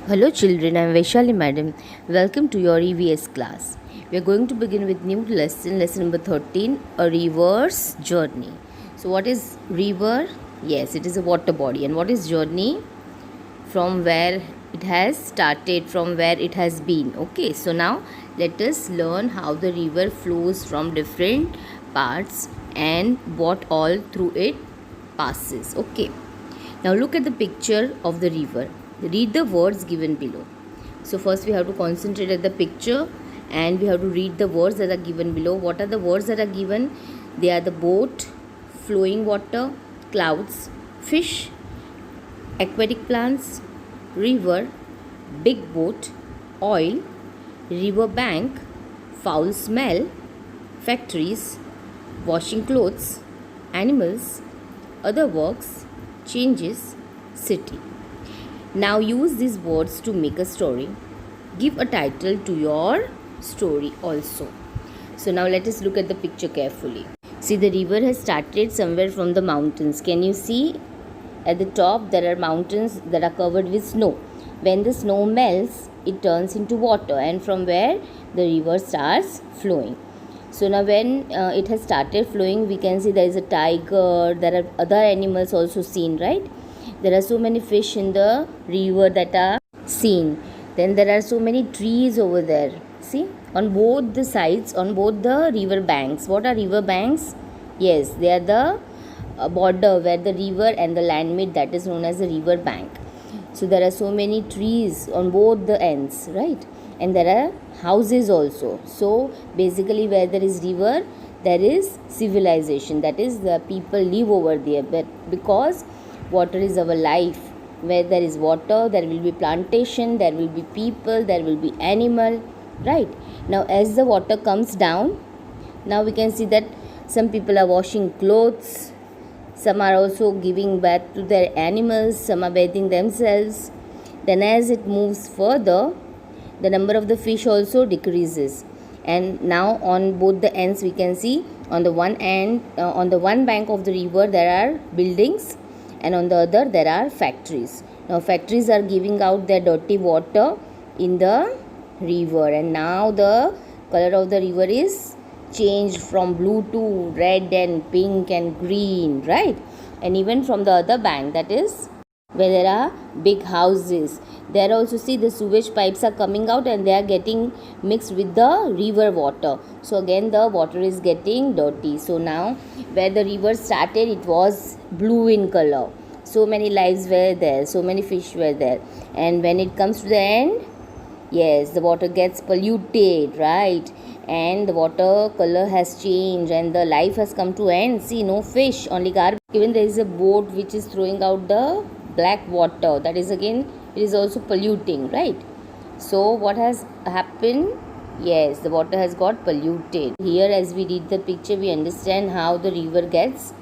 Hello children, I am Vaishali madam. Welcome to your EVS class. We are going to begin with new lesson number 13, a river's journey. So what is river? Yes, it is a water body. And what is journey? From where it has started, from where it has been. Okay, so now let us learn how the river flows from different parts and what all through it passes. Okay, now look at the picture of the river. Read the words given below. So first we have to concentrate at the picture and we have to read the words that are given below. What are the words that are given? They are the boat, flowing water, clouds, fish, aquatic plants, river, big boat, oil, river bank, foul smell, factories, washing clothes, animals, other works, changes, city. Now use these words to make a story. Give a title to your story also. So now let us look at the picture carefully. See, the river has started somewhere from the mountains. Can you see? At the top there are mountains that are covered with snow. When the snow melts, it turns into water, and from where the river starts flowing. So now when it has started flowing, we can see there is a tiger, there are other animals also seen, right? There are so many fish in the river that are seen. Then there are so many trees over there. See, on both the sides, on both the river banks. What are river banks? Yes, they are the border where the river and the land meet, that is known as the river bank. So there are so many trees on both the ends, right? And there are houses also. So basically where there is river, there is civilization, that is the people live over there. But because water is our life, where there is water there will be plantation, there will be people, there will be animal, right? Now as the water comes down, now we can see that some people are washing clothes, some are also giving bath to their animals, some are bathing themselves. Then as it moves further, the number of the fish also decreases, and now on both the ends we can see, on the one end, on the one bank of the river there are buildings, and on the other there are factories. Now factories are giving out their dirty water in the river, and now the color of the river is changed from blue to red and pink and green, right? And even from the other bank, that is where there are big houses, there also see the sewage pipes are coming out and they are getting mixed with the river water. So again the water is getting dirty. So now where the river started, it was blue in color, so many lives were there, so many fish were there, and when it comes to the end, yes, the water gets polluted, right? And the water color has changed and the life has come to end. See, no fish, only garbage. Even there is a boat which is throwing out the black water, that is again, it is also polluting, right? So what has happened? Yes, the water has got polluted. Here as we read the picture, we understand how the river gets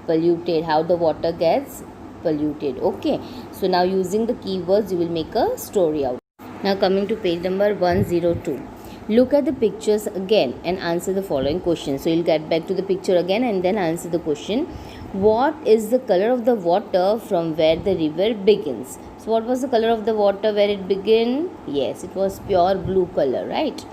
polluted, how the water gets polluted. Okay, so now using the keywords you will make a story out. Now coming to page number 102. Look at the pictures again and answer the following question. So you'll get back to the picture again and then answer the question. What is the color of the water from where the river begins? So what was the color of the water where it began? Yes, it was pure blue color, right?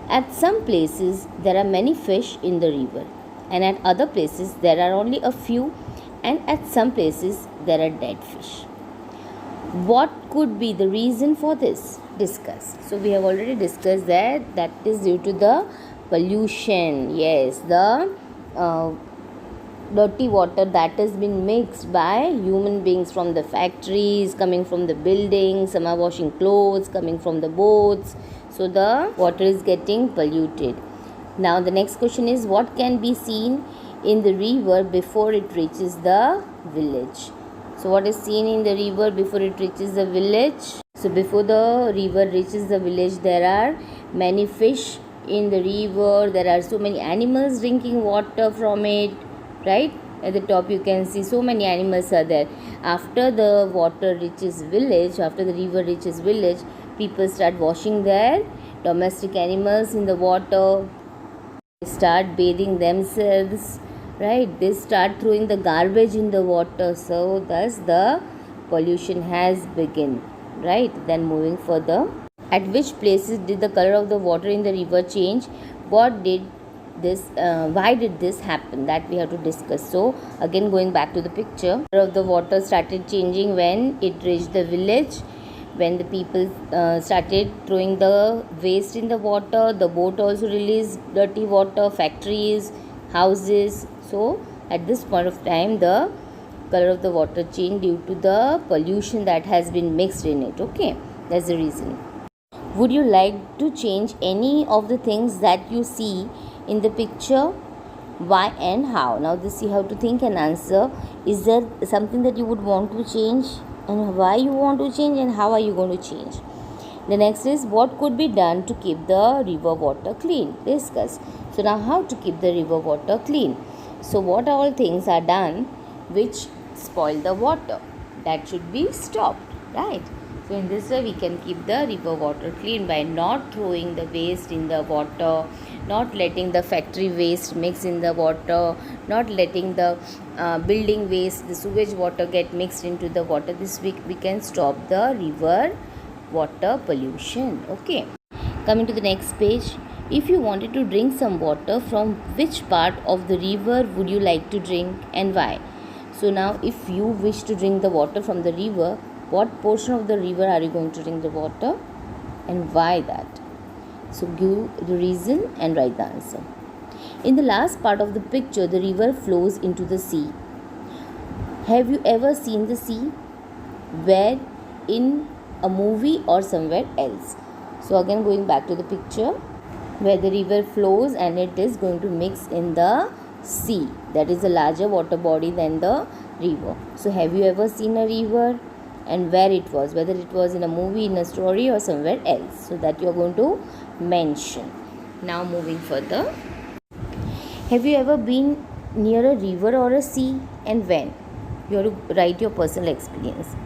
At some places there are many fish in the river, and at other places there are only a few, and at some places there are dead fish. What could be the reason for this? Discuss. So we have already discussed that is due to the pollution. Yes, the dirty water that has been mixed by human beings from the factories, coming from the buildings, some are washing clothes, coming from the boats. So the water is getting polluted. Now the next question is, what can be seen in the river before it reaches the village? So what is seen in the river before it reaches the village? So before the river reaches the village, there are many fish in the river. There are so many animals drinking water from it, right? At the top you can see so many animals are there. After the water reaches village, after the river reaches village, people start washing their domestic animals in the water. They start bathing themselves, right? They start throwing the garbage in the water. So thus the pollution has begun. right? Then moving further, at which places did the color of the water in the river change? What did this why did this happen? That we have to discuss. So again, going back to the picture, color of the water started changing when it reached the village, when the people started throwing the waste in the water. The boat also released dirty water, factories, houses. So at this point of time, the color of the water changed due to the pollution that has been mixed in it. Okay, that's the reason. Would you like to change any of the things that you see in the picture? Why and how? Now this you have to think and answer. Is there something that you would want to change, and why you want to change, and how are you going to change? The next is, what could be done to keep the river water clean? Discuss. So now, how to keep the river water clean? So what all things are done which spoil the water? That should be stopped, right? So in this way we can keep the river water clean by not throwing the waste in the water, not letting the factory waste mix in the water, not letting the building waste, the sewage water get mixed into the water. This we can stop the river water pollution. Okay, coming to the next page. If you wanted to drink some water, from which part of the river would you like to drink and why? So now if you wish to drink the water from the river, what portion of the river are you going to drink the water and why that? So give the reason and write the answer. In the last part of the picture, the river flows into the sea. Have you ever seen the sea? Where? In a movie or somewhere else? So again, going back to the picture where the river flows and it is going to mix in the sea. That is a larger water body than the river. So have you ever seen a river and where it was? Whether it was in a movie, in a story or somewhere else. So that you are going to mention. Now moving further. Have you ever been near a river or a sea and when? You have to write your personal experience.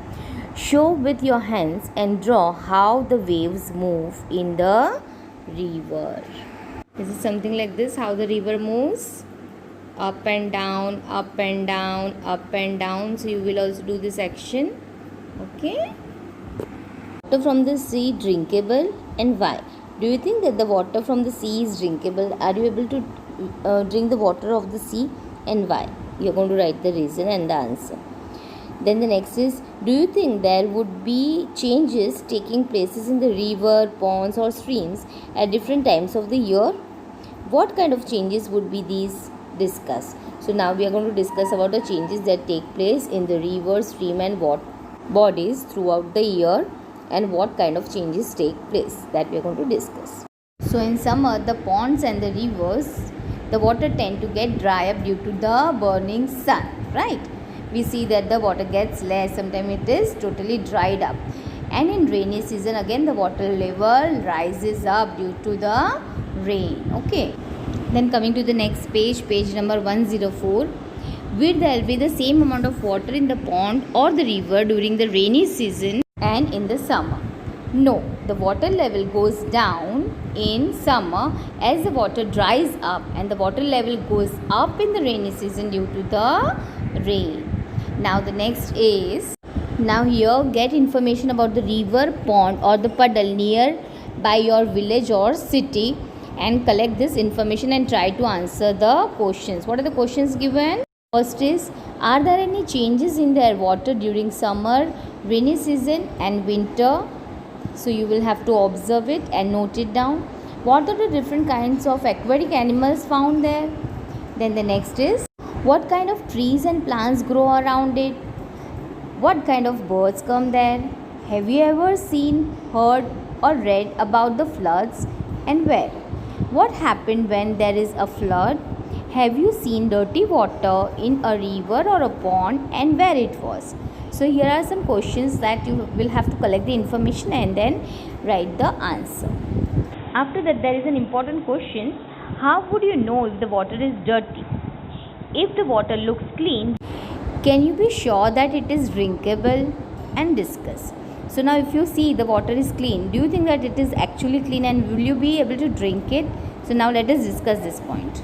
Show with your hands and draw how the waves move in the river. Is it something like this? How the river moves? Up and down, up and down, up and down. So you will also do this action. Okay. Water from the sea drinkable and why? Do you think that the water from the sea is drinkable? Are you able to drink the water of the sea and why? You are going to write the reason and the answer. Then the next is, do you think there would be changes taking places in the river, ponds or streams at different times of the year? What kind of changes would be these? Discuss. So now we are going to discuss about the changes that take place in the river, stream and water bodies throughout the year and what kind of changes take place, that we are going to discuss. So in summer, the ponds and the rivers, the water tend to get dry up due to the burning sun, right? We see that the water gets less, sometimes it is totally dried up. And in rainy season, again the water level rises up due to the rain. Okay. Then coming to the next page, page number 104. Will there be the same amount of water in the pond or the river during the rainy season and in the summer? No, the water level goes down in summer as the water dries up, and the water level goes up in the rainy season due to the rain. Now the next is, now here get information about the river, pond or the puddle near by your village or city and collect this information and try to answer the questions. What are the questions given? First is, are there any changes in their water during summer, rainy season and winter? So you will have to observe it and note it down. What are the different kinds of aquatic animals found there? Then the next is, what kind of trees and plants grow around it? What kind of birds come there? Have you ever seen, heard or read about the floods and where? What happened when there is a flood? Have you seen dirty water in a river or a pond and where it was? So here are some questions that you will have to collect the information and then write the answer. After that, there is an important question. How would you know if the water is dirty? If the water looks clean, can you be sure that it is drinkable? And discuss. So now if you see the water is clean, do you think that it is actually clean and will you be able to drink it? So now let us discuss this point.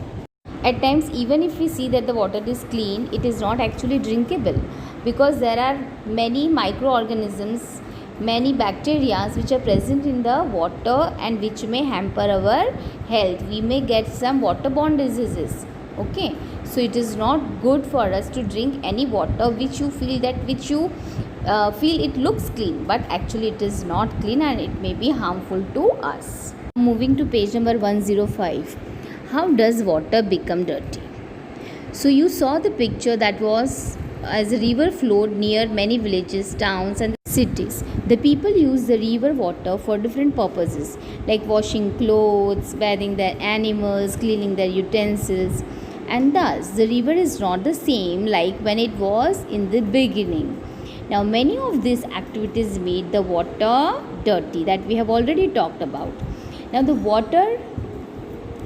At times, even if we see that the water is clean, it is not actually drinkable because there are many microorganisms many bacteria which are present in the water and which may hamper our health. We may get some waterborne diseases. Okay, so it is not good for us to drink any water which you feel it looks clean, but actually it is not clean and it may be harmful to us. Moving to page number 105. How does water become dirty? So you saw the picture that was as a river flowed near many villages, towns and cities. The people use the river water for different purposes like washing clothes, bathing their animals, cleaning their utensils, and thus the river is not the same like when it was in the beginning. Now many of these activities made the water dirty that we have already talked about. Now the water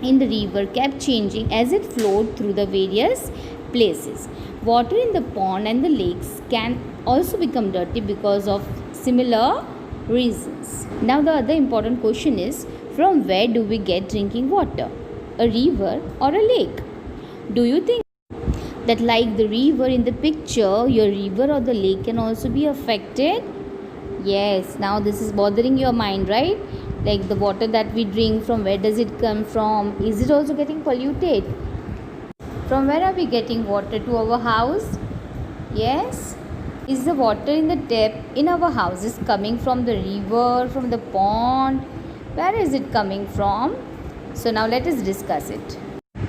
in the river kept changing as it flowed through the various places. Water in the pond and the lakes can also become dirty because of similar reasons. Now the other important question is, from where do we get drinking water? A river or a lake? Do you think that like the river in the picture, your river or the lake can also be affected? Yes, now this is bothering your mind, right? Like the water that we drink, from where does it come from? Is it also getting polluted? From where are we getting water to our house? Yes. Is the water in the tap in our houses coming from the river, from the pond? Where is it coming from? So now let us discuss it.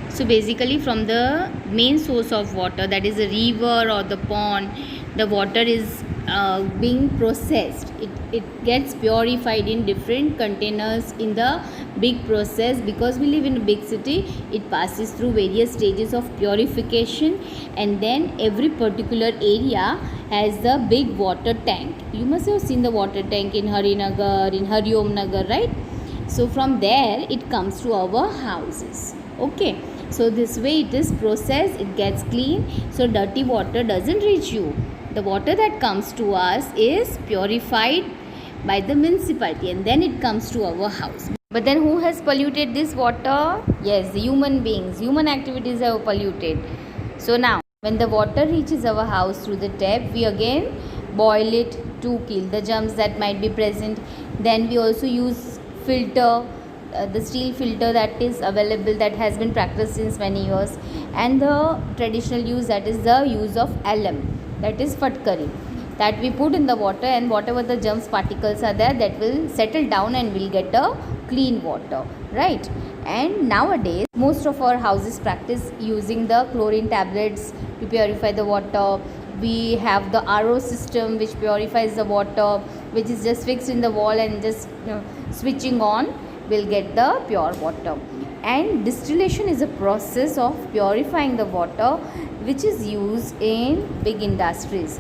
So basically from the main source of water, that is a river or the pond, the water is being processed. It gets purified in different containers in the big process. Because we live in a big city, it passes through various stages of purification, and then every particular area has the big water tank. You must have seen the water tank in Harinagar, in Hariom Nagar, right? So from there it comes to our houses. Okay, so this way it is processed, it gets clean, so dirty water doesn't reach you. The water that comes to us is purified by the municipality and then it comes to our house. But then who has polluted this water? Yes, the human beings. Human activities have polluted. So now when the water reaches our house through the tap, we again boil it to kill the germs that might be present. Then we also use filter, the steel filter that is available, that has been practiced since many years, and the traditional use, that is the use of alum, that is fatkari, that we put in the water, and whatever the germs particles are there, that will settle down and we'll get a clean water, right? And nowadays most of our houses practice using the chlorine tablets to purify the water. We have the RO system which purifies the water, which is just fixed in the wall and just switching on will get the pure water. And distillation is a process of purifying the water which is used in big industries.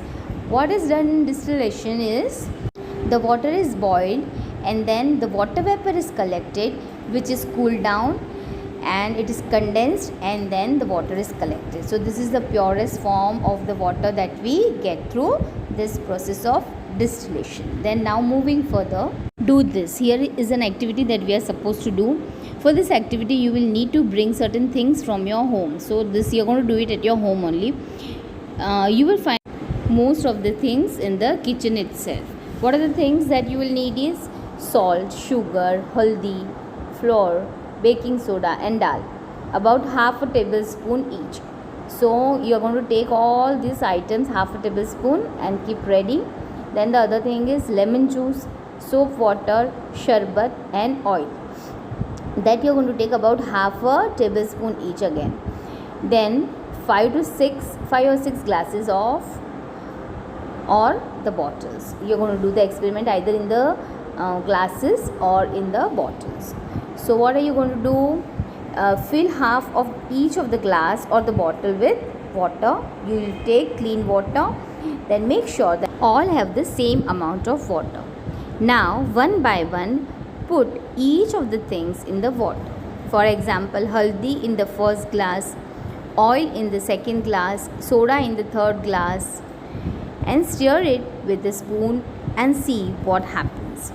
What is done in distillation is the water is boiled and then the water vapor is collected, which is cooled down and it is condensed, and then the water is collected. So this is the purest form of the water that we get through this process of distillation. Then now moving further, do this. Here is an activity that we are supposed to do. For this activity you will need to bring certain things from your home. So this you are going to do it at your home only. You will find most of the things in the kitchen itself. What are the things that you will need is salt, sugar, haldi, flour, baking soda and dal, about half a tablespoon each. So you are going to take all these items, half a tablespoon, and keep ready. Then the other thing is lemon juice, soap water, sharbat and oil, that you are going to take about half a tablespoon each again. Then 5 or 6 glasses of or the bottles. You are going to do the experiment either in the glasses or in the bottles. So what are you going to do? Fill half of each of the glass or the bottle with water. You will take clean water. Then make sure that all have the same amount of water. Now one by one put each of the things in the water. For example, haldi in the first glass, oil in the second glass, soda in the third glass, and stir it with a spoon and see what happens.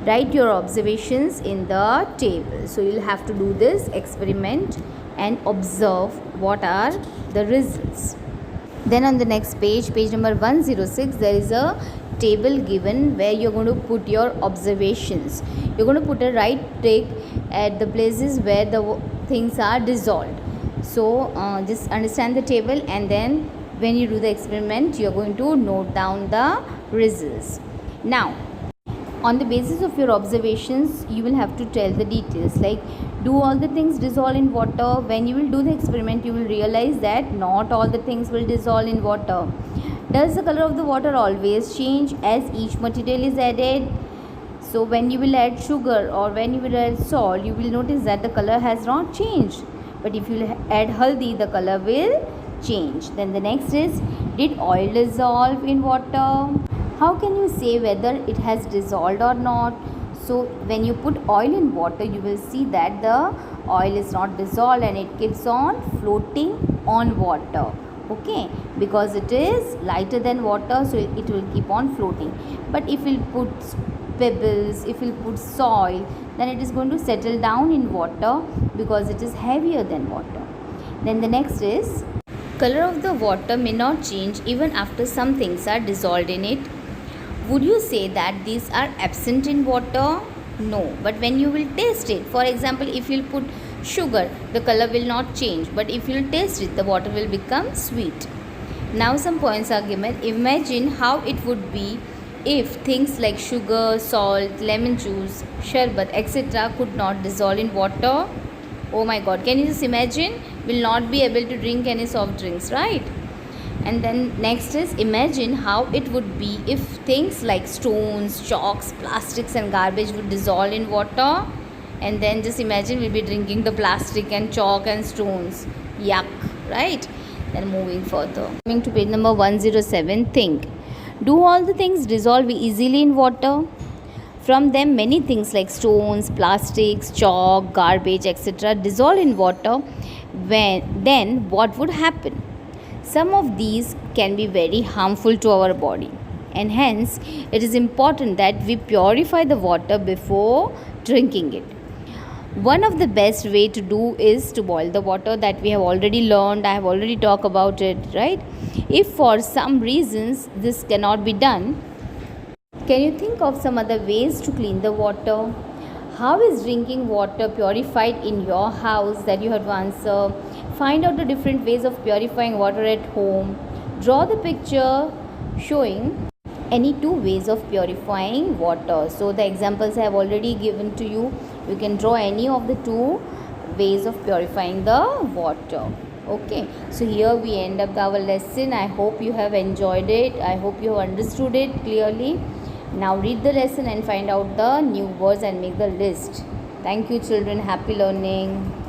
Write your observations in the table. So you'll have to do this experiment and observe what are the results. Then on the next page, page number 106, there is a table given where you're going to put your observations. You're going to put a right tick at the places where the things are dissolved. So just understand the table, and then when you do the experiment, you're going to note down the results. Now, on the basis of your observations, you will have to tell the details, like, do all the things dissolve in water? When you will do the experiment, you will realize that not all the things will dissolve in water. Does the color of the water always change as each material is added? So when you will add sugar or when you will add salt, you will notice that the color has not changed, but if you add haldi, the color will change. Then the next is, did oil dissolve in water? How can you say whether it has dissolved or not? So when you put oil in water, you will see that the oil is not dissolved and it keeps on floating on water. Okay, because it is lighter than water, so it will keep on floating. But if we put pebbles, if we put soil, then it is going to settle down in water because it is heavier than water. Then the next is, color of the water may not change even after some things are dissolved in it. Would you say that these are absent in water? No, but when you will taste it, for example, if you put sugar, the color will not change, but if you taste it, the water will become sweet. Now some points are given. Imagine how it would be if things like sugar, salt, lemon juice, sharbat, etc. could not dissolve in water. Oh my god, can you just imagine? Will not be able to drink any soft drinks, right? And then next is, imagine how it would be if things like stones, chalks, plastics and garbage would dissolve in water. And then just imagine we'll be drinking the plastic and chalk and stones. Yuck, right? Then moving further. Coming to page number 107, think. Do all the things dissolve easily in water? From them, many things like stones, plastics, chalk, garbage, etc. dissolve in water. Then what would happen? Some of these can be very harmful to our body, and hence it is important that we purify the water before drinking it. One of the best way to do is to boil the water, that we have already learned. I have already talked about it, right? If for some reasons this cannot be done, can you think of some other ways to clean the water? How is drinking water purified in your house? That you have to answer. Find out the different ways of purifying water at home. Draw the picture showing any two ways of purifying water. So the examples I have already given to you. You can draw any of the two ways of purifying the water. Okay, so here we end up our lesson. I hope you have enjoyed it. I hope you have understood it clearly. Now read the lesson and find out the new words and make the list. Thank you children. Happy learning.